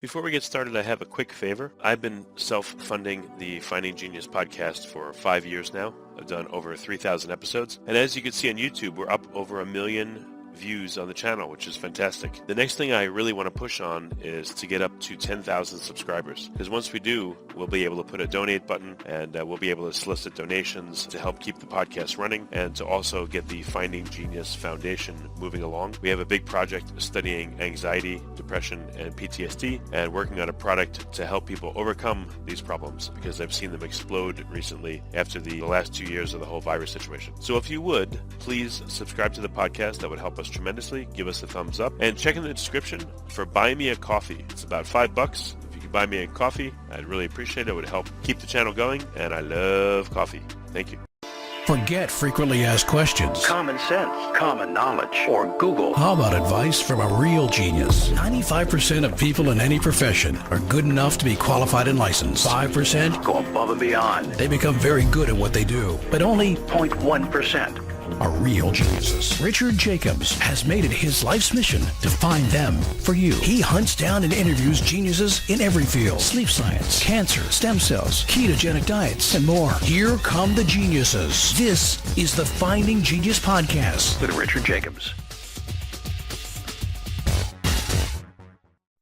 Before we get started, I have a quick favor. I've been self-funding the Finding Genius podcast for 5 years now. I've done over 3,000 episodes. And as you can see on YouTube, we're up over 1 million views on the channel, which is fantastic. The next thing I really want to push on is to get up to 10,000 subscribers. Because once we do, we'll be able to put a donate button and we'll be able to solicit donations to help keep the podcast running and to also get the Finding Genius Foundation moving along. We have a big project studying anxiety, depression, and PTSD and working on a product to help people overcome these problems because I've seen them explode recently after the last 2 years of the whole virus situation. So if you would, please subscribe to the podcast. That would help us tremendously. Give us a thumbs up and check in the description for Buy Me a Coffee. It's about $5. If you could buy me a coffee, I'd really appreciate it. It would help keep the channel going, and I love coffee. Thank you. Forget frequently asked questions. Common sense, common knowledge, or Google. How about advice from a real genius? 95% of people in any profession are good enough to be qualified and licensed. 5% Go above and beyond. they become very good at what they do, but only 0.1%. are real geniuses. Richard Jacobs has made it his life's mission to find them for you. He hunts down and interviews geniuses in every field: sleep science, cancer, stem cells, ketogenic diets, and more. Here come the geniuses. This is the Finding Genius Podcast With Richard Jacobs.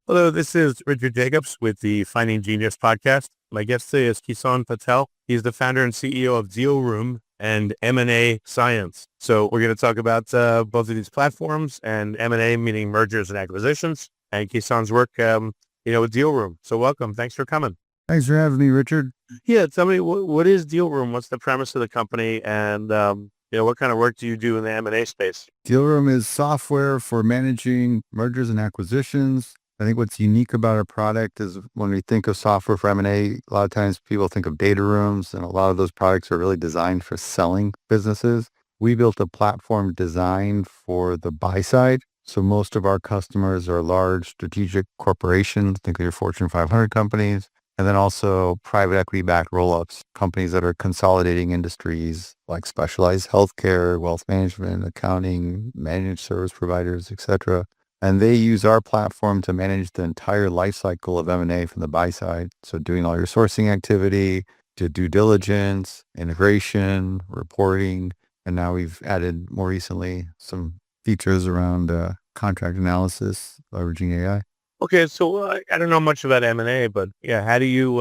Hello, this is Richard Jacobs with the Finding Genius podcast. My guest today is Kison Patel. He's the founder and CEO of DealRoom and M&A Science. So we're going to talk about both of these platforms and M&A, meaning mergers and acquisitions, and Kison's work, with DealRoom. So welcome. Thanks for coming. Thanks for having me, Richard. Yeah, tell me, what is DealRoom? What's the premise of the company? And, what kind of work do you do in the M&A space? DealRoom is software for managing mergers and acquisitions. I think what's unique about our product is when we think of software for M&A, a lot of times people think of data rooms, and a lot of those products are really designed for selling businesses. We built a platform designed for the buy side. So most of our customers are large strategic corporations, think of your Fortune 500 companies, and then also private equity-backed roll-ups, companies that are consolidating industries like specialized healthcare, wealth management, accounting, managed service providers, etc. And they use our platform to manage the entire life cycle of M&A from the buy side. So doing all your sourcing activity, to due diligence, integration, reporting, and now we've added more recently some features around contract analysis, leveraging AI. Okay, so I don't know much about M&A, but yeah, how do you,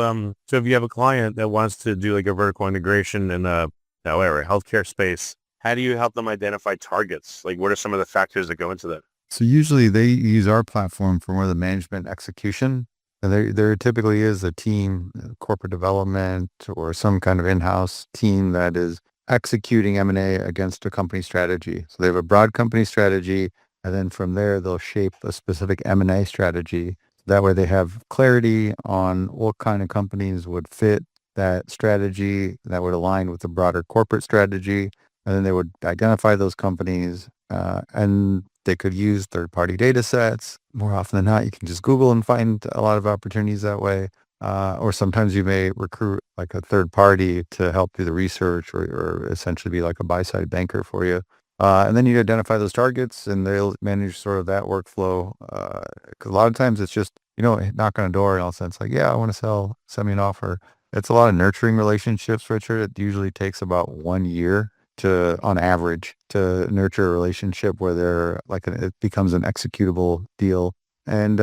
so if you have a client that wants to do like a vertical integration in healthcare space, how do you help them identify targets? Like what are some of the factors that go into that? So usually they use our platform for more of the management execution. And there typically is a team, corporate development, or some kind of in-house team that is executing M&A against a company strategy. So they have a broad company strategy, and then from there, they'll shape a specific M&A strategy. That way they have clarity on what kind of companies would fit that strategy that would align with the broader corporate strategy. And then they would identify those companies and they could use third-party data sets. More often than not, you can just Google and find a lot of opportunities that way. Or sometimes you may recruit like a third party to help do the research or essentially be like a buy-side banker for you. And then you identify those targets and they'll manage sort of that workflow. Because a lot of times it's just, knock on a door and all of a sudden it's like, yeah, I want to sell, send me an offer. It's a lot of nurturing relationships, Richard. It usually takes about 1 year on average, to nurture a relationship where it becomes an executable deal. And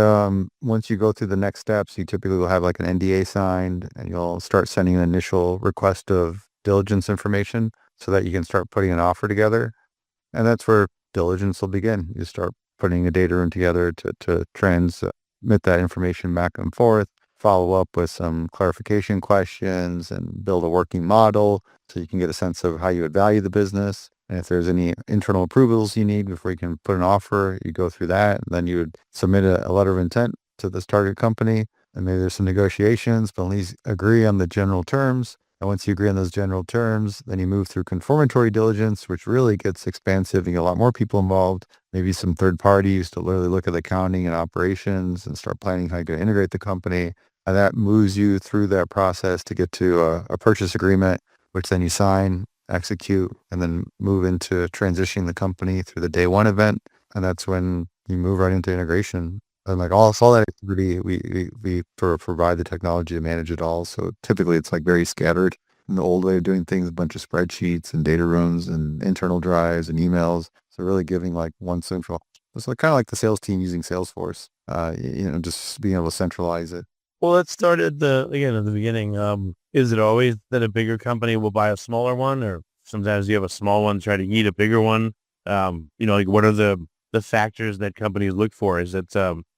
once you go through the next steps, you typically will have like an NDA signed and you'll start sending an initial request of diligence information so that you can start putting an offer together. And that's where diligence will begin. You start putting a data room together to transmit that information back and forth, follow up with some clarification questions and build a working model so you can get a sense of how you would value the business. And if there's any internal approvals you need before you can put an offer, you go through that. And then you would submit a letter of intent to this target company. And maybe there's some negotiations, but at least agree on the general terms. And once you agree on those general terms, then you move through confirmatory diligence, which really gets expansive and get a lot more people involved. Maybe some third parties to literally look at the accounting and operations and start planning how you're going to integrate the company. And that moves you through that process to get to a purchase agreement, which then you sign, execute, and then move into transitioning the company through the day one event. And that's when you move right into integration. And like all that activity, we sort of provide the technology to manage it all. So typically it's like very scattered. In the old way of doing things, a bunch of spreadsheets and data rooms and internal drives and emails. So really giving like one central, it's like kind of like the sales team using Salesforce, just being able to centralize it. Well, let's start at the beginning. Is it always that a bigger company will buy a smaller one, or sometimes you have a small one try to eat a bigger one? Like what are the factors that companies look for? Is it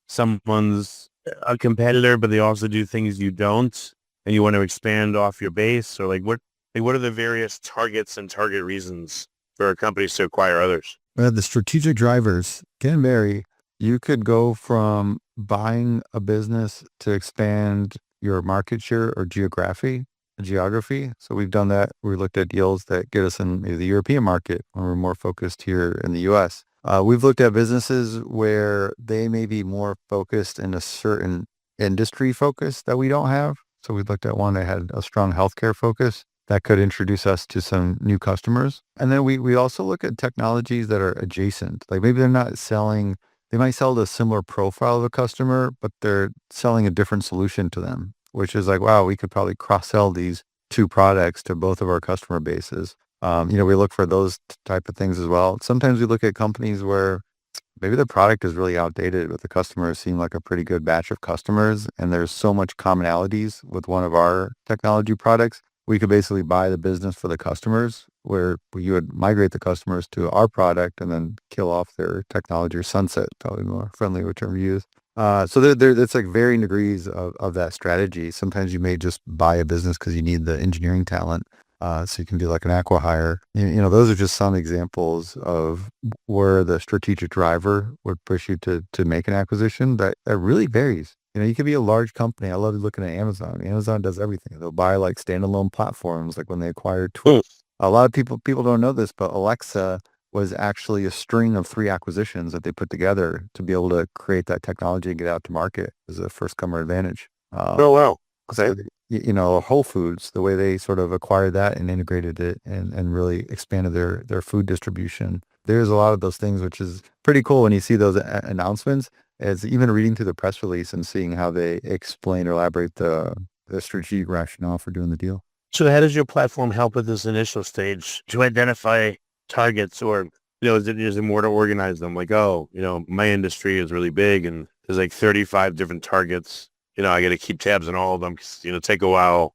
someone's a competitor, but they also do things you don't, and you want to expand off your base, or what are the various targets and target reasons for companies to acquire others? The strategic drivers can vary. You could go from buying a business to expand your market share or geography. So we've done that. We looked at deals that get us in maybe the European market when we're more focused here in the U.S. We've looked at businesses where they may be more focused in a certain industry focus that we don't have. So we looked at one that had a strong healthcare focus that could introduce us to some new customers. And then we also look at technologies that are adjacent. Like maybe they're not selling, they might sell the similar profile of a customer, but they're selling a different solution to them, which is like, wow, we could probably cross-sell these two products to both of our customer bases. We look for those type of things as well. Sometimes we look at companies where maybe the product is really outdated, but the customers seem like a pretty good batch of customers, and there's so much commonalities with one of our technology products. We could basically buy the business for the customers, where you would migrate the customers to our product and then kill off their technology, or sunset, probably more friendly term to use. So it's like varying degrees of that strategy. Sometimes you may just buy a business because you need the engineering talent. So you can do like an acqui-hire. Those are just some examples of where the strategic driver would push you to make an acquisition that really varies. You could be a large company. I love looking at Amazon. Amazon does everything. They'll buy like standalone platforms, like when they acquired Twitter. A lot of people don't know this, but Alexa was actually a string of 3 acquisitions that they put together to be able to create that technology and get out to market as a first comer advantage. Oh, wow. So, Whole Foods, the way they sort of acquired that and integrated it and really expanded their food distribution. There's a lot of those things, which is pretty cool when you see those announcements. As even reading through the press release and seeing how they explain or elaborate the strategic rationale for doing the deal. So how does your platform help with this initial stage to identify targets, or, is it more to organize them? Like, my industry is really big and there's like 35 different targets. I got to keep tabs on all of them because, take a while.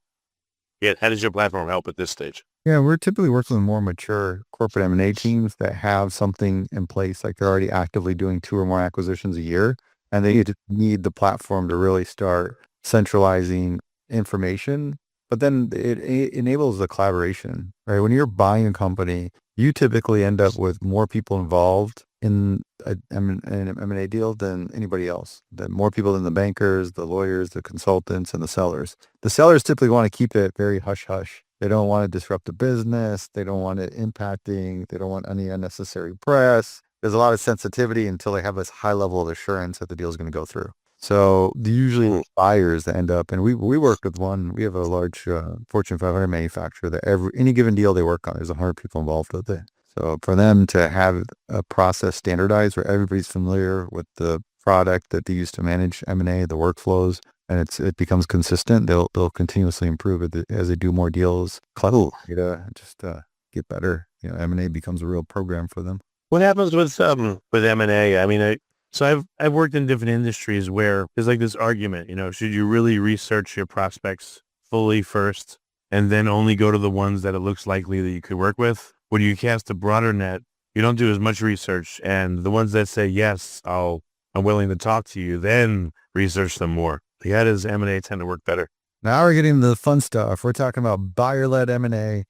Yeah. How does your platform help at this stage? Yeah, we're typically working with more mature corporate M&A teams that have something in place, like they're already actively doing 2 or more acquisitions a year, and they need the platform to really start centralizing information. But then it enables the collaboration, right? When you're buying a company, you typically end up with more people involved in an M&A deal than anybody else. More people than the bankers, the lawyers, the consultants, and the sellers. The sellers typically want to keep it very hush-hush. They don't want to disrupt the business. They don't want it impacting. They don't want any unnecessary press. There's a lot of sensitivity until they have this high level of assurance that the deal is going to go through. So usually buyers that end up, and we work with one, we have a large Fortune 500 manufacturer that any given deal they work on, there's 100 people involved with it. So for them to have a process standardized where everybody's familiar with the product that they use to manage M&A, the workflows, and it becomes consistent, they'll continuously improve it as they do more deals. Data just get better. M&A becomes a real program for them. What happens with M&A? I mean, so I've worked in different industries where there's like this argument, should you really research your prospects fully first and then only go to the ones that it looks likely that you could work with? When you cast a broader net, you don't do as much research, and the ones that say, yes, I'm willing to talk to you, then research them more. How does M&A tend to work better? Now we're getting the fun stuff. We're talking about buyer-led M&A,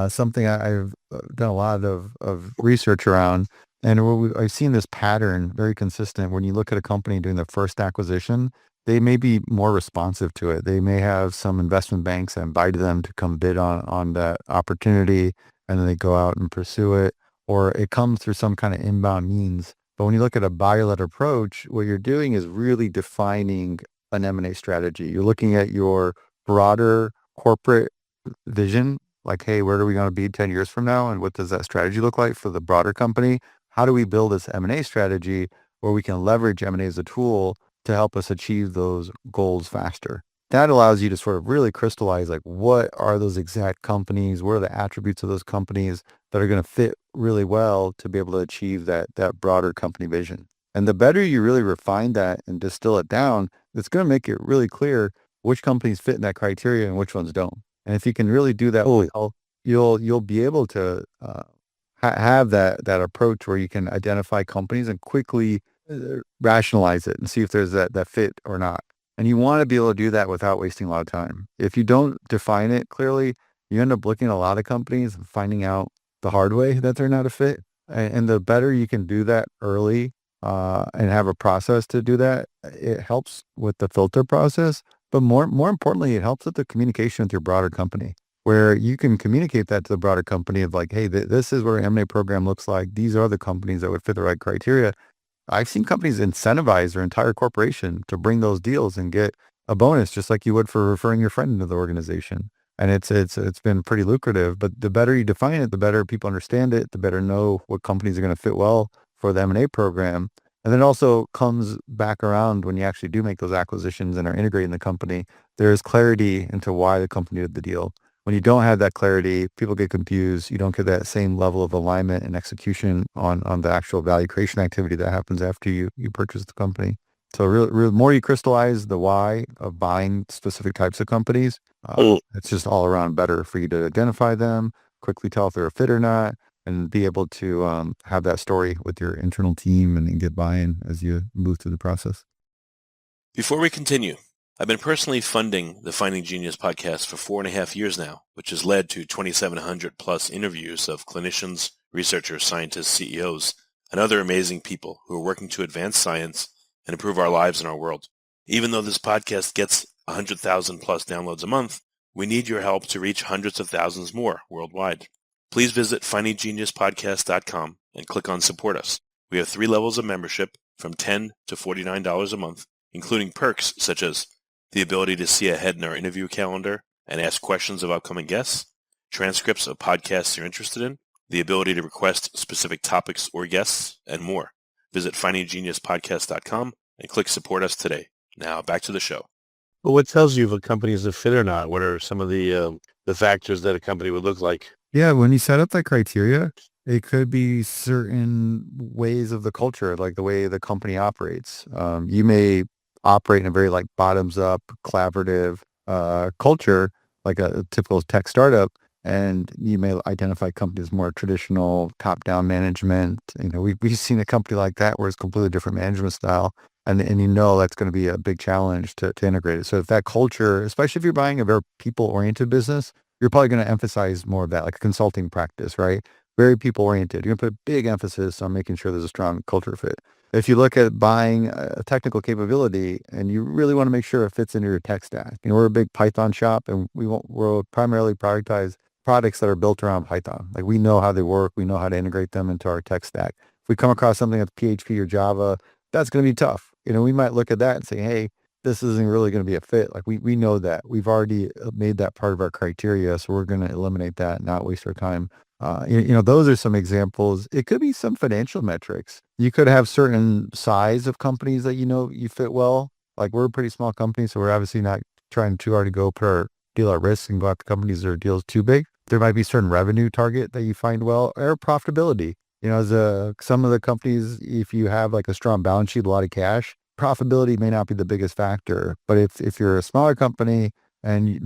something I've done a lot of research around. And I've seen this pattern very consistent. When you look at a company doing their first acquisition, they may be more responsive to it. They may have some investment banks that invite them to come bid on that opportunity, and then they go out and pursue it, or it comes through some kind of inbound means. But when you look at a buyer-led approach, what you're doing is really defining an M&A strategy. You're looking at your broader corporate vision, like, hey, where are we going to be 10 years from now? And what does that strategy look like for the broader company? How do we build this M&A strategy where we can leverage M&A as a tool to help us achieve those goals faster. That allows you to sort of really crystallize like what are those exact companies, what are the attributes of those companies that are going to fit really well to be able to achieve that broader company vision. And the better you really refine that and distill it down, it's going to make it really clear which companies fit in that criteria and which ones don't. And if you can really do that well, you'll be able to have that approach where you can identify companies and quickly rationalize it and see if there's that fit or not. And you want to be able to do that without wasting a lot of time. If you don't define it clearly, you end up looking at a lot of companies and finding out the hard way that they're not a fit. And the better you can do that early and have a process to do that, it helps with the filter process. But more importantly, it helps with the communication with your broader company, where you can communicate that to the broader company of like, hey, this is what our M&A program looks like. These are the companies that would fit the right criteria. I've seen companies incentivize their entire corporation to bring those deals and get a bonus, just like you would for referring your friend into the organization. And it's been pretty lucrative. But the better you define it, the better people understand it, the better know what companies are going to fit well for the M&A program. And then it also comes back around when you actually do make those acquisitions and are integrating the company. There is clarity into why the company did the deal. When you don't have that clarity, people get confused. You don't get that same level of alignment and execution on the actual value creation activity that happens after you purchase the company. So the more you crystallize the why of buying specific types of companies, it's just all around better for you to identify them, quickly tell if they're a fit or not, and be able to have that story with your internal team and get buy-in as you move through the process. Before we continue, I've been personally funding the Finding Genius podcast for 4.5 years now, which has led to 2,700 plus interviews of clinicians, researchers, scientists, CEOs, and other amazing people who are working to advance science and improve our lives and our world. Even though this podcast gets 100,000 plus downloads a month, we need your help to reach hundreds of thousands more worldwide. Please visit findinggeniuspodcast.com and click on Support Us. We have 3 levels of membership from $10 to $49 a month, including perks such as the ability to see ahead in our interview calendar and ask questions of upcoming guests, transcripts of podcasts you're interested in, the ability to request specific topics or guests, and more. Visit findinggeniuspodcast.com and click Support Us today. Now back to the show. Well, what tells you if a company is a fit or not? What are some of the factors that a company would look like? Yeah, when you set up that criteria, it could be certain ways of the culture, like the way the company operates. You may operate in a very like bottoms up, collaborative culture, like a typical tech startup, and you may identify companies more traditional, top-down management. We've seen a company like that where it's completely different management style, and that's going to be a big challenge to integrate it. So if that culture, especially if you're buying a very people-oriented business, you're probably going to emphasize more of that, like a consulting practice, right? Very people-oriented. You're going to put big emphasis on making sure there's a strong culture fit. If you look at buying a technical capability and you really want to make sure it fits into your tech stack, we're a big Python shop and we'll primarily prioritize products that are built around Python. Like we know how they work. We know how to integrate them into our tech stack. If we come across something that's PHP or Java, that's going to be tough. We might look at that and say, hey, this isn't really going to be a fit. Like we know that. We've already made that part of our criteria, so we're going to eliminate that and not waste our time. Those are some examples. It could be some financial metrics. You could have certain size of companies that you fit well. Like we're a pretty small company, so we're obviously not trying too hard to go put our deal at risk and go after companies that are deals too big. There might be certain revenue target that you find well, or profitability. As some of the companies, if you have like a strong balance sheet, a lot of cash, profitability may not be the biggest factor. But if you're a smaller company and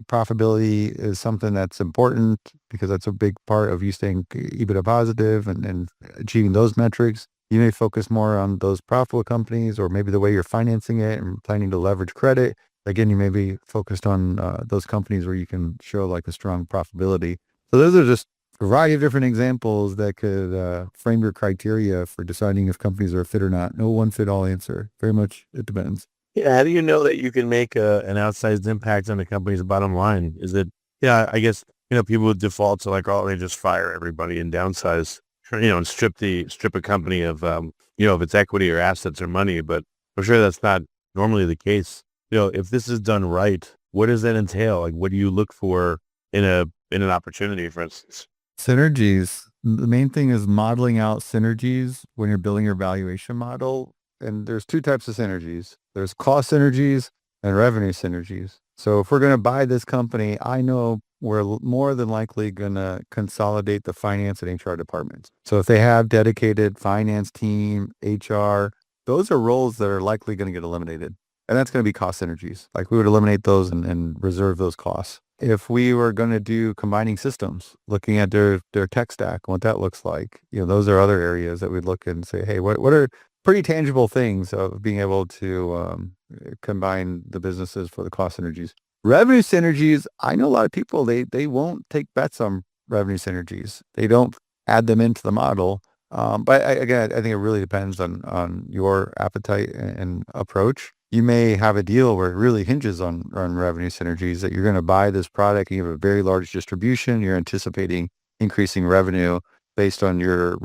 profitability is something that's important because that's a big part of you staying EBITDA positive and achieving those metrics, you may focus more on those profitable companies, or maybe the way you're financing it and planning to leverage credit. Again, you may be focused on those companies where you can show like a strong profitability. So those are just a variety of different examples that could frame your criteria for deciding if companies are a fit or not. No one fit all answer. Very much it depends. Yeah, how do you know that you can make an outsized impact on the company's bottom line? Is it, I guess, people would default to like, oh, they just fire everybody and downsize, and strip a company of, of its equity or assets or money. But I'm sure that's not normally the case. If this is done right, what does that entail? Like, what do you look for in an opportunity, for instance? Synergies. The main thing is modeling out synergies when you're building your valuation model and there's two types of synergies. There's cost synergies and revenue synergies. So if we're going to buy this company, I know we're more than likely going to consolidate the finance and HR departments. So if they have dedicated finance team, HR, those are roles that are likely going to get eliminated. And that's going to be cost synergies. Like we would eliminate those and reserve those costs. If we were going to do combining systems, looking at their tech stack, what that looks like, those are other areas that we'd look at and say, hey, what are pretty tangible things of being able to combine the businesses for the cost synergies. Revenue synergies, I know a lot of people, they won't take bets on revenue synergies. They don't add them into the model. But again, I think it really depends on your appetite and approach. You may have a deal where it really hinges on revenue synergies, that you're going to buy this product and you have a very large distribution. You're anticipating increasing revenue based on your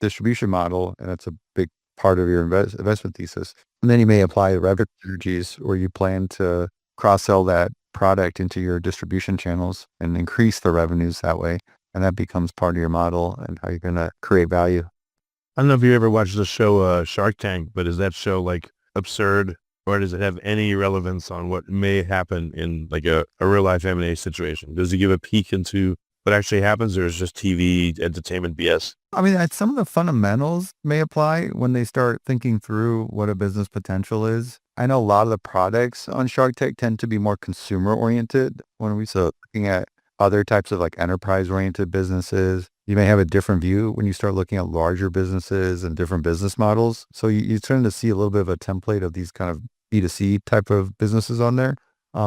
distribution model, and that's a big part of your investment thesis. And then you may apply the revenue synergies where you plan to cross-sell that product into your distribution channels and increase the revenues that way. And that becomes part of your model and how you're going to create value. I don't know if you ever watched the show Shark Tank, but is that show like absurd, or does it have any relevance on what may happen in like a real life M&A situation? Does it give a peek into what actually happens, or is it just TV entertainment BS? I mean, some of the fundamentals may apply when they start thinking through what a business potential is. I know a lot of the products on Shark Tank tend to be more consumer oriented. When we start looking at other types of like enterprise oriented businesses, you may have a different view when you start looking at larger businesses and different business models. So you tend to see a little bit of a template of these kind of B2C type of businesses on there.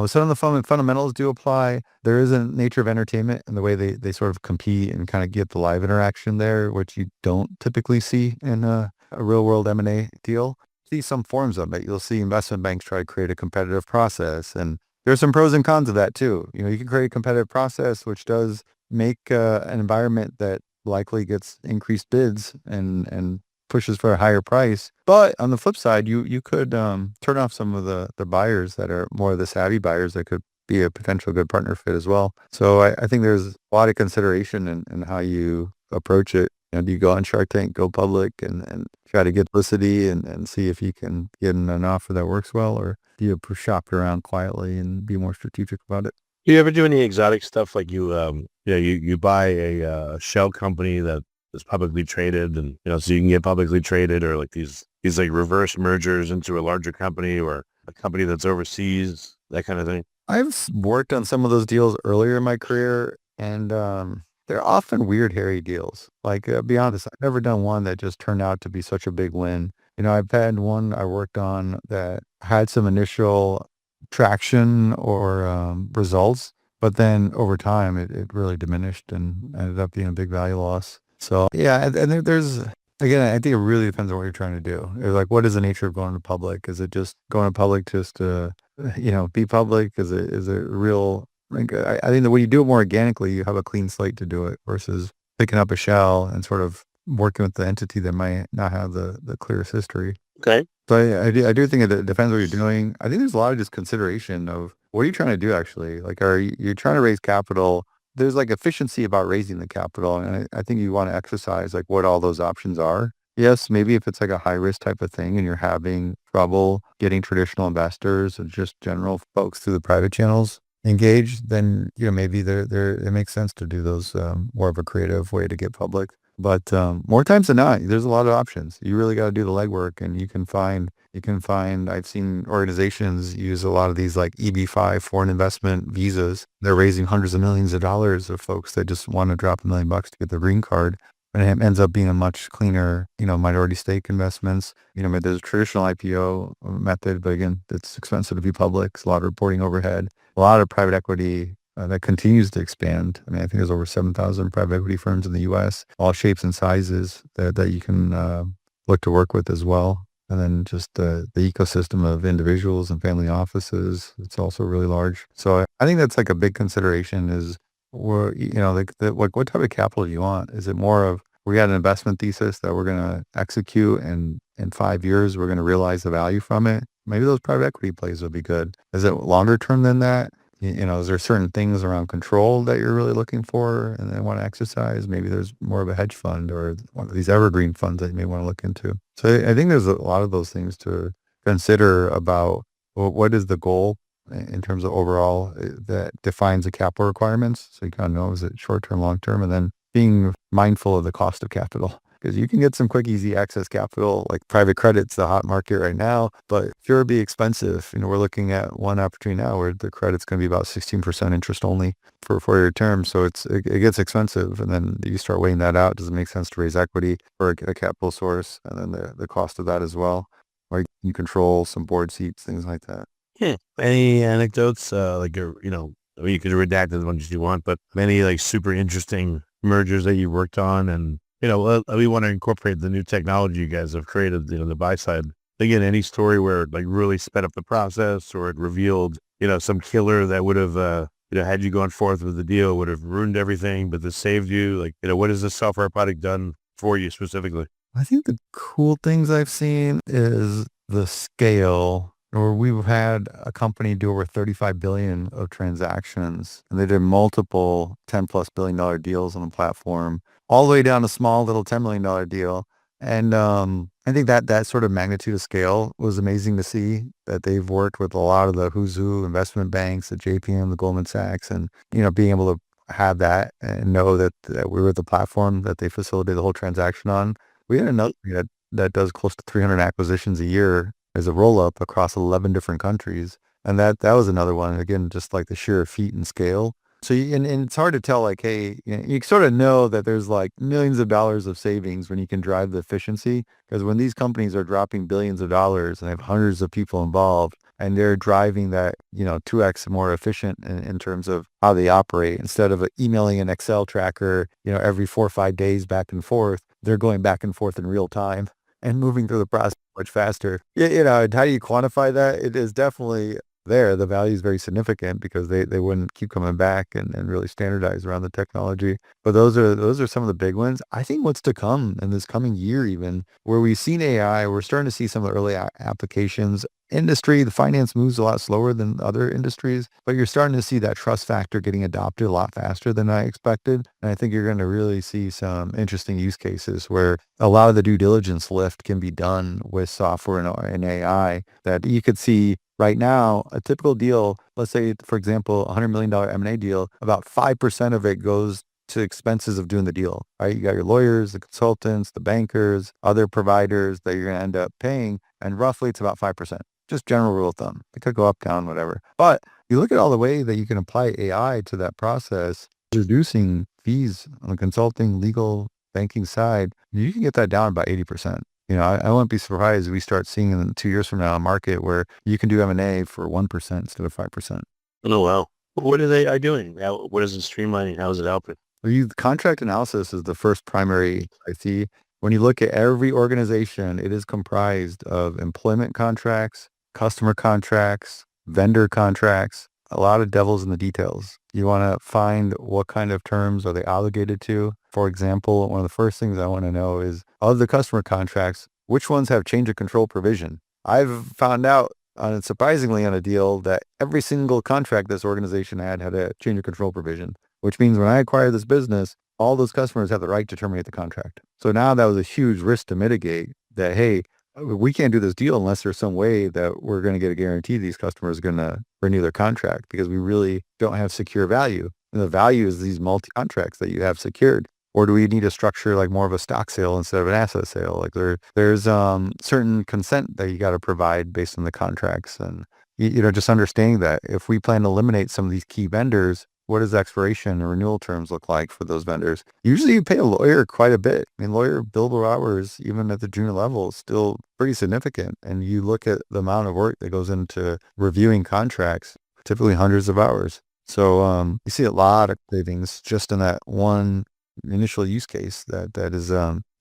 Some of the fundamentals do apply. There is a nature of entertainment and the way they sort of compete and kind of get the live interaction there, which you don't typically see in a real world M&A deal. See some forms of it. You'll see investment banks try to create a competitive process, and there's some pros and cons of that too. You can create a competitive process, which does make an environment that likely gets increased bids and pushes for a higher price. But on the flip side, you could turn off some of the buyers that are more of the savvy buyers that could be a potential good partner fit as well. So I think there's a lot of consideration in how you approach it. Do you go on Shark Tank, go public and try to get publicity and see if you can get an offer that works well, or do you shop around quietly and be more strategic about it? Do you ever do any exotic stuff like you buy a shell company that is publicly traded, and so you can get publicly traded, or like these like reverse mergers into a larger company or a company that's overseas, that kind of thing? I've worked on some of those deals earlier in my career, and they're often weird, hairy deals. Like, be honest, I've never done one that just turned out to be such a big win. I've had one I worked on that had some initial traction or results, but then over time it really diminished and ended up being a big value loss. So yeah, and there's, again, I think it really depends on what you're trying to do. It's like, what is the nature of going to public? Is it just going to public just to, be public? Is it real? Like, I think that when you do it more organically, you have a clean slate to do it versus picking up a shell and sort of working with the entity that might not have the clearest history. Okay. So I do think it depends what you're doing. I think there's a lot of just consideration of what are you trying to do actually? Like, are you trying to raise capital? There's like efficiency about raising the capital. And I think you want to exercise like what all those options are. Yes, maybe if it's like a high risk type of thing and you're having trouble getting traditional investors and just general folks through the private channels engaged, then maybe it makes sense to do those more of a creative way to get public. But more times than not, there's a lot of options. You really got to do the legwork, and you can find. I've seen organizations use a lot of these like EB-5 foreign investment visas. They're raising hundreds of millions of dollars of folks that just want to drop $1 million to get the green card. And it ends up being a much cleaner, minority stake investments. There's a traditional IPO method, but again, it's expensive to be public. It's a lot of reporting overhead. A lot of private equity that continues to expand. I mean, I think there's over 7,000 private equity firms in the U.S., all shapes and sizes that you can look to work with as well. And then just the ecosystem of individuals and family offices, it's also really large. So I think that's like a big consideration is, what type of capital do you want? Is it more of, we got an investment thesis that we're going to execute, and in 5 years, we're going to realize the value from it? Maybe those private equity plays would be good. Is it longer term than that? Is there certain things around control that you're really looking for and they want to exercise? Maybe there's more of a hedge fund or one of these evergreen funds that you may want to look into. So I think there's a lot of those things to consider about what is the goal in terms of overall that defines the capital requirements. So you kind of know, is it short-term, long-term, and then being mindful of the cost of capital. Because you can get some quick, easy access capital, like private credit's the hot market right now. But sure, it'd be expensive. We're looking at one opportunity now where the credit's going to be about 16% interest only for a 4-year term. So it gets expensive. And then you start weighing that out. Does it make sense to raise equity or a capital source? And then the cost of that as well. Or you control some board seats, things like that. Yeah. Any anecdotes, you could redact as much as you want, but many super interesting mergers that you worked on, and we want to incorporate the new technology you guys have created, the buy side. Again, any story where it really sped up the process, or it revealed, some killer that would have, had you gone forth with the deal, would have ruined everything, but this saved you. What has this software product done for you specifically? I think the cool things I've seen is the scale. Or we've had a company do over 35 billion of transactions, and they did multiple $10+ billion deals on the platform, all the way down to small little $10 million deal. And I think that sort of magnitude of scale was amazing to see, that they've worked with a lot of the who's who investment banks, the JPM, the Goldman Sachs, and being able to have that and know that we were the platform that they facilitated the whole transaction on. We had another that does close to 300 acquisitions a year as a roll-up across 11 different countries. And that was another one, again, just like the sheer feet and scale. So, and it's hard to tell, hey, you sort of know that there's millions of dollars of savings when you can drive the efficiency. Because when these companies are dropping billions of dollars and have hundreds of people involved, and they're driving that, 2x more efficient in terms of how they operate, instead of emailing an Excel tracker, every 4 or 5 days back and forth, they're going back and forth in real time and moving through the process much faster. How do you quantify that? It is definitely there. The value is very significant because they wouldn't keep coming back and really standardize around the technology. But those are some of the big ones. I think what's to come in this coming year, even where we've seen AI, we're starting to see some of the early applications. Industry, the finance moves a lot slower than other industries, but you're starting to see that trust factor getting adopted a lot faster than I expected. And I think you're going to really see some interesting use cases where a lot of the due diligence lift can be done with software and AI, that you could see right now. A typical deal, let's say, for example, $100 million M&A deal, about 5% of it goes to expenses of doing the deal, right? You got your lawyers, the consultants, the bankers, other providers that you're going to end up paying, and roughly it's about 5%. Just general rule of thumb. It could go up, down, whatever. But you look at all the way that you can apply AI to that process, reducing fees on the consulting, legal, banking side, you can get that down by 80%. I wouldn't be surprised if we start seeing in 2 years from now a market where you can do M&A for 1% instead of 5%. Oh, wow. What are they doing? What is it streamlining? How is it helping? Contract analysis is the first primary I see. When you look at every organization, it is comprised of employment contracts, customer contracts, vendor contracts, a lot of devils in the details. You want to find what kind of terms are they obligated to. For example, one of the first things I want to know is, of the customer contracts, which ones have change of control provision? I've found out, surprisingly, on a deal that every single contract this organization had a change of control provision, which means when I acquire this business, all those customers have the right to terminate the contract. So now that was a huge risk to mitigate, that, hey, we can't do this deal unless there's some way that we're going to get a guarantee these customers are going to renew their contract, because we really don't have secure value. And the value is these multi-contracts that you have secured. Or do we need to structure more of a stock sale instead of an asset sale? There's certain consent that you got to provide based on the contracts. And, just understanding that if we plan to eliminate some of these key vendors, what does expiration or renewal terms look like for those vendors? Usually you pay a lawyer quite a bit. Lawyer billable hours, even at the junior level, is still pretty significant. And you look at the amount of work that goes into reviewing contracts, typically hundreds of hours. So you see a lot of savings just in that one initial use case that is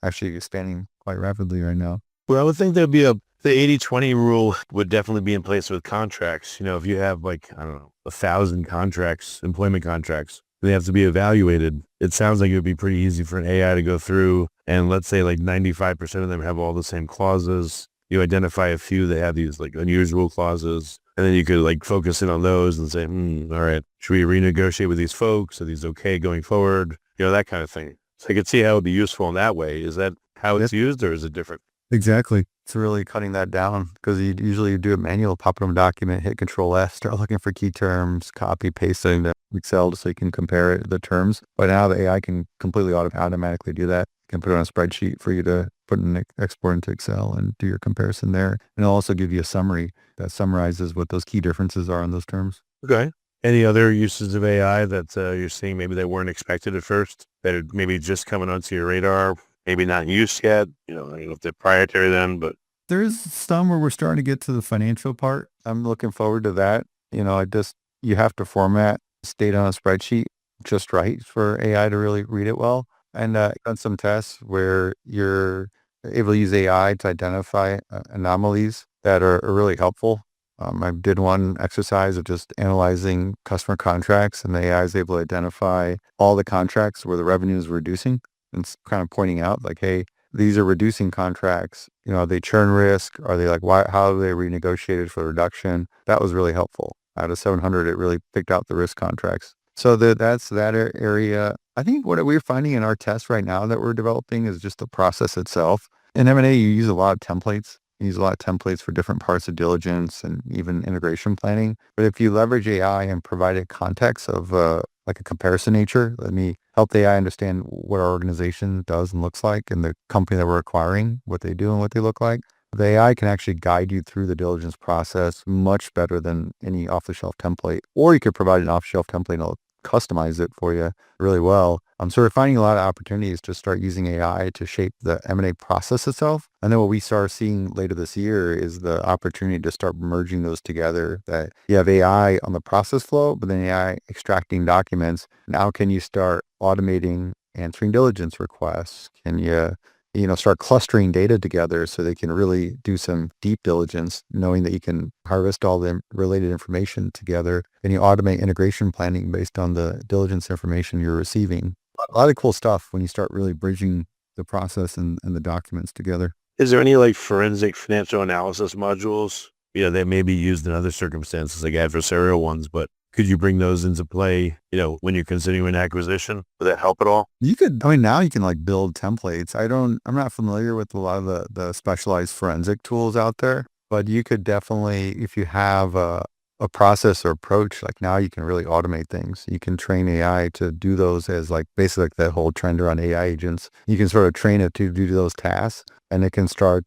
actually expanding quite rapidly right now. Well, I would think there'd be the 80-20 rule would definitely be in place with contracts. If you have 1,000 contracts, employment contracts, they have to be evaluated. It sounds like it would be pretty easy for an AI to go through, and let's say 95% of them have all the same clauses. You identify a few that have these unusual clauses. And then you could like focus in on those and say, all right, should we renegotiate with these folks? Are these okay going forward? That kind of thing. So I could see how it would be useful in that way. Is that how it's used, or is it different? Exactly. It's really cutting that down because you usually do a manual pop in a document, hit Control S, start looking for key terms, copy, paste it into Excel so you can compare the terms. But now the AI can completely automatically do that. You can put it on a spreadsheet for you to put an export into Excel and do your comparison there. And it'll also give you a summary that summarizes what those key differences are in those terms. Okay. Any other uses of AI that you're seeing maybe that weren't expected at first, that are maybe just coming onto your radar? Maybe not in use yet. I don't know if they're proprietary then, but There's some where we're starting to get to the financial part. I'm looking forward to that. You have to format this data on a spreadsheet just right for AI to really read it well. And I've done some tests where you're able to use AI to identify anomalies that are really helpful. I did one exercise of just analyzing customer contracts, and the AI is able to identify all the contracts where the revenue is reducing. And it's kind of pointing out like, hey, these are reducing contracts. Are they churn risk? Are they how are they renegotiated for reduction? That was really helpful. Out of 700, it really picked out the risk contracts. So that's that area. I think what we're finding in our test right now that we're developing is just the process itself. In M&A, you use a lot of templates. You use a lot of templates for different parts of diligence and even integration planning. But if you leverage AI and provide it context of like a comparison nature, let me help the AI understand what our organization does and looks like and the company that we're acquiring, what they do and what they look like. The AI can actually guide you through the diligence process much better than any off-the-shelf template. Or you could provide an off-the-shelf template and it'll customize it for you really well. So we're finding a lot of opportunities to start using AI to shape the M&A process itself. And then what we start seeing later this year is the opportunity to start merging those together, that you have AI on the process flow, but then AI extracting documents. Now can you start automating answering diligence requests? Can you start clustering data together so they can really do some deep diligence, knowing that you can harvest all the related information together, and you automate integration planning based on the diligence information you're receiving. A lot of cool stuff when you start really bridging the process and the documents together. is there any like forensic financial analysis modules, that may be used in other circumstances, like adversarial ones, but could you bring those into play, when you're considering an acquisition? Would that help at all? Now you can like build templates. I'm not familiar with a lot of the specialized forensic tools out there, but you could definitely, if you have a process or approach, like now you can really automate things. You can train AI to do those as like basically like that whole trend around AI agents. You can sort of train it to do those tasks, and it can start,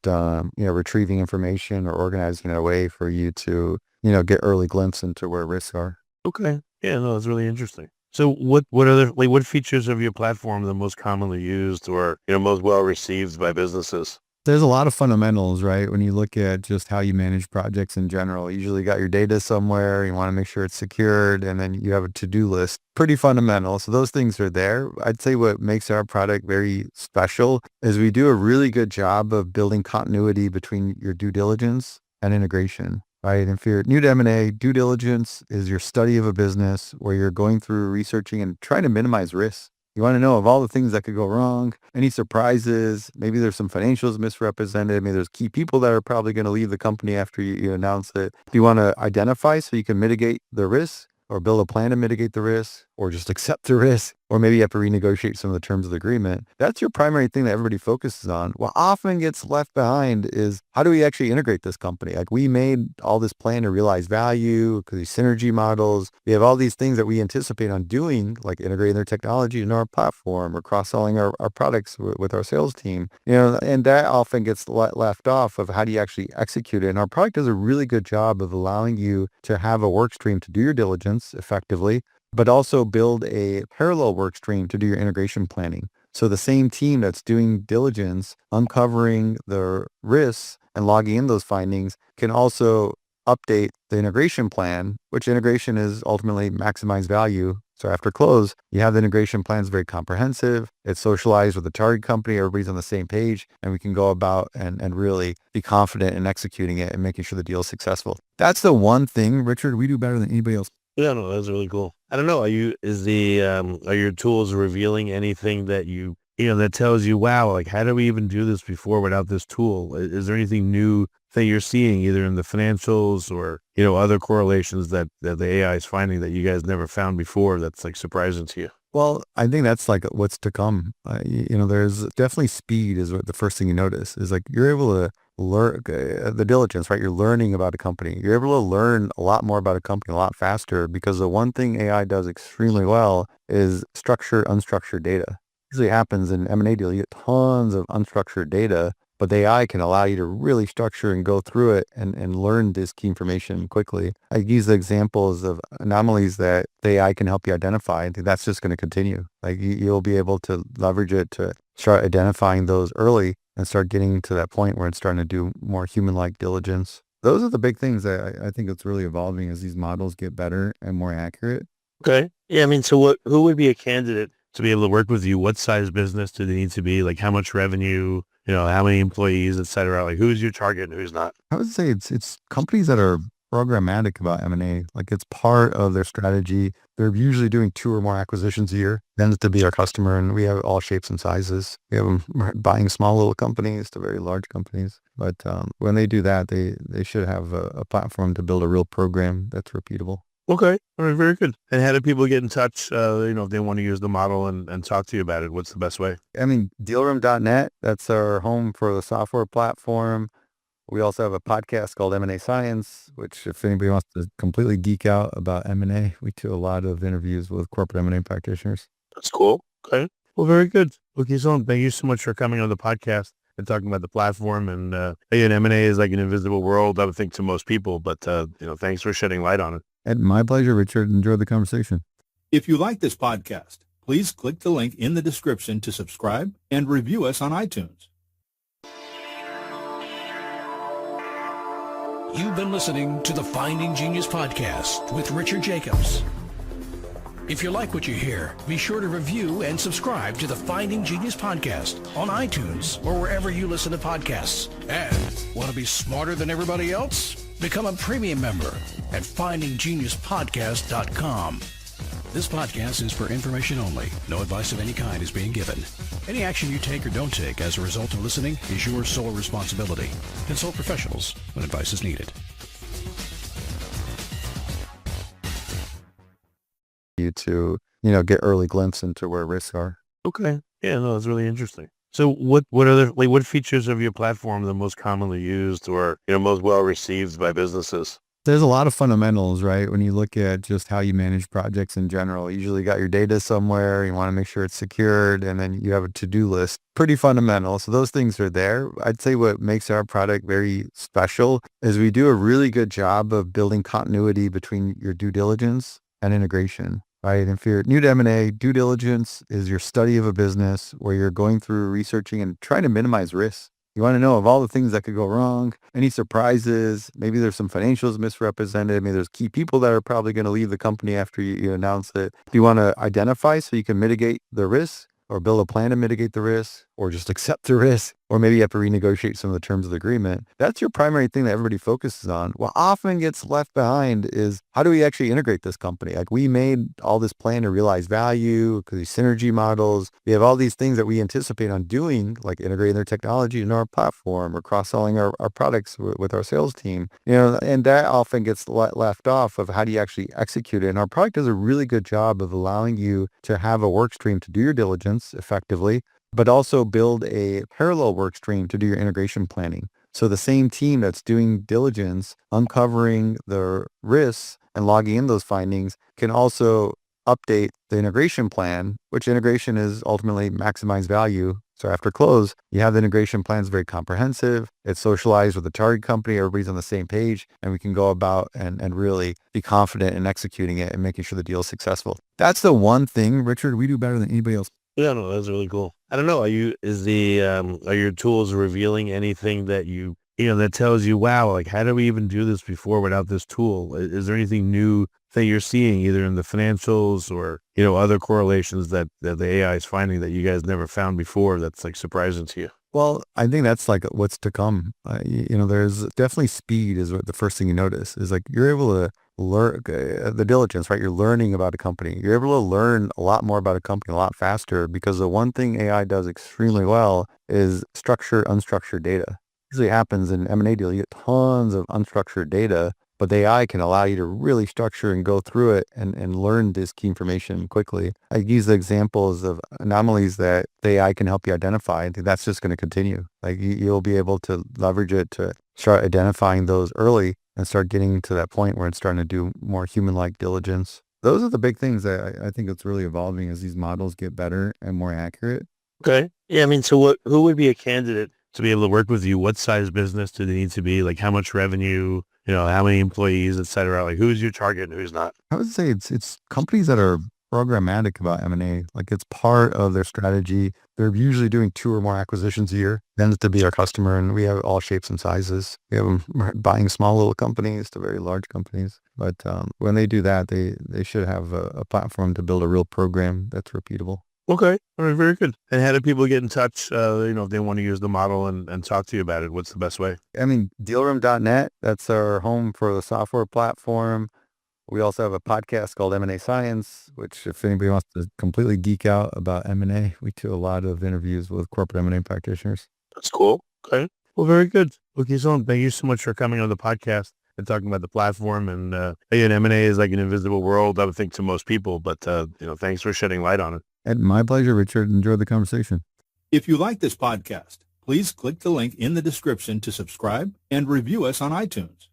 retrieving information or organizing it in a way for you to, get early glimpse into where risks are. Okay. Yeah, no, that's really interesting. So what other, like, what features of your platform are the most commonly used or, most well received by businesses? There's a lot of fundamentals, right? When you look at just how you manage projects in general, you usually got your data somewhere, you want to make sure it's secured, and then you have a to-do list. Pretty fundamental. So those things are there. I'd say what makes our product very special is we do a really good job of building continuity between your due diligence and integration. Right. And if you're new to M&A, due diligence is your study of a business where you're going through researching and trying to minimize risks. You want to know of all the things that could go wrong, any surprises, maybe there's some financials misrepresented, maybe there's key people that are probably going to leave the company after you announce it. You want to identify so you can mitigate the risk or build a plan to mitigate the risk or just accept the risk, or maybe you have to renegotiate some of the terms of the agreement. That's your primary thing that everybody focuses on. What often gets left behind is how do we actually integrate this company? Like we made all this plan to realize value, because these synergy models, we have all these things that we anticipate on doing, like integrating their technology into our platform or cross-selling our products with our sales team, and that often gets left off of how do you actually execute it. And our product does a really good job of allowing you to have a work stream to do your diligence effectively, but also build a parallel work stream to do your integration planning. So the same team that's doing diligence, uncovering the risks and logging in those findings can also update the integration plan, which integration is ultimately maximize value. So after close, you have the integration plans very comprehensive. It's socialized with the target company. Everybody's on the same page, and we can go about and really be confident in executing it and making sure the deal is successful. That's the one thing, Richard, we do better than anybody else. Yeah, no, that's really cool. I don't know. Are your tools revealing anything that you that tells you, wow, like how did we even do this before without this tool? Is there anything new that you're seeing either in the financials or, other correlations that the AI is finding that you guys never found before that's like surprising to you? Well, I think that's like what's to come. There's definitely speed is what the first thing you notice is like you're able to learn the diligence, right? You're learning about a company. You're able to learn a lot more about a company a lot faster because the one thing AI does extremely well is structured, unstructured data. Usually happens in M&A deal. You get tons of unstructured data, but the AI can allow you to really structure and go through it and learn this key information quickly. I use the examples of anomalies that the AI can help you identify. I think that's just going to continue. Like you'll be able to leverage it to start identifying those early and start getting to that point where it's starting to do more human-like diligence. Those are the big things that I think it's really evolving as these models get better and more accurate. Okay. Yeah. I mean, so who would be a candidate to be able to work with you? What size business do they need to be? Like how much revenue, how many employees, et cetera? Like who's your target and who's not? I would say it's companies that are programmatic about M&A. Like it's part of their strategy. They're usually doing 2 or more acquisitions a year. Tends to be our customer, and we have all shapes and sizes. We have them buying small little companies to very large companies. But when they do that, they should have a platform to build a real program that's repeatable. Okay. All right. Very good. And how do people get in touch, if they want to use the model and talk to you about it? What's the best way? I mean, DealRoom.net, that's our home for the software platform. We also have a podcast called M&A Science, which if anybody wants to completely geek out about M&A, we do a lot of interviews with corporate M&A practitioners. That's cool. Okay. Well, very good. Well, Kison, thank you so much for coming on the podcast and talking about the platform. And again, M&A is like an invisible world, I would think, to most people. But, thanks for shedding light on it. And my pleasure, Richard. Enjoy the conversation. If you like this podcast, please click the link in the description to subscribe and review us on iTunes. You've been listening to the Finding Genius podcast with Richard Jacobs. If you like what you hear, be sure to review and subscribe to the Finding Genius podcast on iTunes or wherever you listen to podcasts. And want to be smarter than everybody else? Become a premium member at findinggeniuspodcast.com. This podcast is for information only. No advice of any kind is being given. Any action you take or don't take as a result of listening is your sole responsibility. Consult professionals when advice is needed. You to, get early glimpse into where risks are. Okay. Yeah, no, that's really interesting. So what features of your platform are the most commonly used or, most well received by businesses? There's a lot of fundamentals, right? When you look at just how you manage projects in general, you usually got your data somewhere, you want to make sure it's secured, and then you have a to-do list. Pretty fundamental. So those things are there. I'd say what makes our product very special is we do a really good job of building continuity between your due diligence and integration. Right. And if you're new to M&A, due diligence is your study of a business where you're going through researching and trying to minimize risks. You want to know of all the things that could go wrong, any surprises, maybe there's some financials misrepresented, maybe there's key people that are probably going to leave the company after you announce it. You want to identify so you can mitigate the risk or build a plan to mitigate the risk or just accept the risk. Or maybe you have to renegotiate some of the terms of the agreement. That's your primary thing that everybody focuses on. What often gets left behind is how do we actually integrate this company? Like we made all this plan to realize value, because these synergy models, we have all these things that we anticipate on doing, like integrating their technology into our platform or cross-selling our products with our sales team. And that often gets left off of how do you actually execute it. And our product does a really good job of allowing you to have a work stream to do your diligence effectively, but also build a parallel work stream to do your integration planning. So the same team that's doing diligence, uncovering the risks and logging in those findings can also update the integration plan, which integration is ultimately maximize value. So after close, you have the integration plans very comprehensive. It's socialized with the target company. Everybody's on the same page, and we can go about and really be confident in executing it and making sure the deal is successful. That's the one thing, Richard, we do better than anybody else. Yeah, no, that's really cool. I don't know. Are your tools revealing anything that that tells you, wow, like how did we even do this before without this tool? Is there anything new that you're seeing either in the financials or, other correlations that the AI is finding that you guys never found before that's like surprising to you? Well, I think that's like what's to come. There's definitely speed is what the first thing you notice is like you're able to the diligence, right? You're learning about a company. You're able to learn a lot more about a company a lot faster because the one thing AI does extremely well is structure unstructured data. Usually happens in M&A deal. You get tons of unstructured data, but the AI can allow you to really structure and go through it and learn this key information quickly. I use the examples of anomalies that the AI can help you identify. I think that's just going to continue. Like you'll be able to leverage it to start identifying those early and start getting to that point where it's starting to do more human-like diligence. Those are the big things that I think it's really evolving as these models get better and more accurate. Okay. Yeah. I mean, so who would be a candidate to be able to work with you? What size business do they need to be? Like how much revenue, how many employees, et cetera? Like who's your target and who's not? I would say it's companies that are programmatic about M&A. Like it's part of their strategy. They're usually doing 2 or more acquisitions a year. Tends to be our customer, and we have all shapes and sizes. We have them buying small little companies to very large companies. But when they do that, they should have a platform to build a real program that's repeatable. Okay. All right. Very good. And how do people get in touch, if they want to use the model and talk to you about it? What's the best way? I mean, DealRoom.net, that's our home for the software platform. We also have a podcast called M&A Science, which if anybody wants to completely geek out about M&A, we do a lot of interviews with corporate M&A practitioners. That's cool. Okay. Well, very good. Well, Kison, thank you so much for coming on the podcast and talking about the platform. And again, M&A is like an invisible world, I would think, to most people. But, thanks for shedding light on it. And my pleasure, Richard. Enjoy the conversation. If you like this podcast, please click the link in the description to subscribe and review us on iTunes.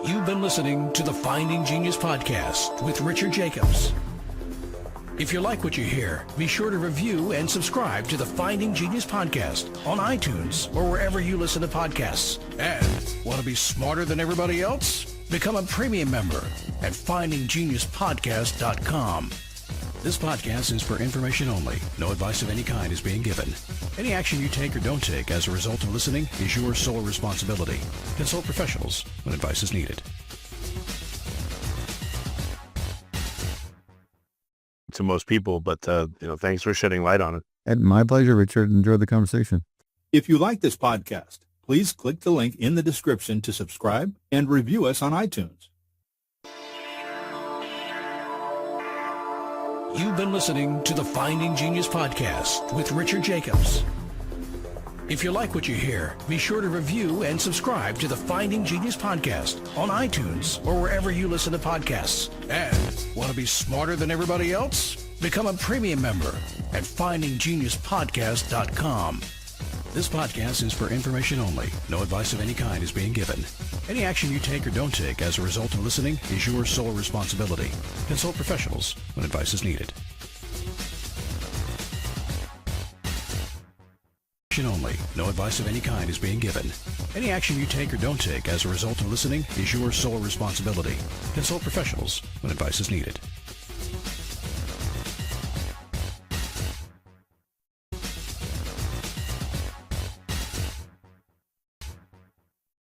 You've been listening to the Finding Genius podcast with Richard Jacobs. If you like what you hear, be sure to review and subscribe to the Finding Genius podcast on iTunes or wherever you listen to podcasts. And want to be smarter than everybody else? Become a premium member at findinggeniuspodcast.com. This podcast is for information only. No advice of any kind is being given. Any action you take or don't take as a result of listening is your sole responsibility. Consult professionals when advice is needed. To most people, but, thanks for shedding light on it. And my pleasure, Richard. Enjoy the conversation. If you like this podcast, please click the link in the description to subscribe and review us on iTunes. You've been listening to the Finding Genius podcast with Richard Jacobs. If you like what you hear, be sure to review and subscribe to the Finding Genius podcast on iTunes or wherever you listen to podcasts. And want to be smarter than everybody else? Become a premium member at findinggeniuspodcast.com. This podcast is for information only. No advice of any kind is being given. Any action you take or don't take as a result of listening is your sole responsibility. Consult professionals when advice is needed. Only. No advice of any kind is being given. Any action you take or don't take as a result of listening is your sole responsibility. Consult professionals when advice is needed.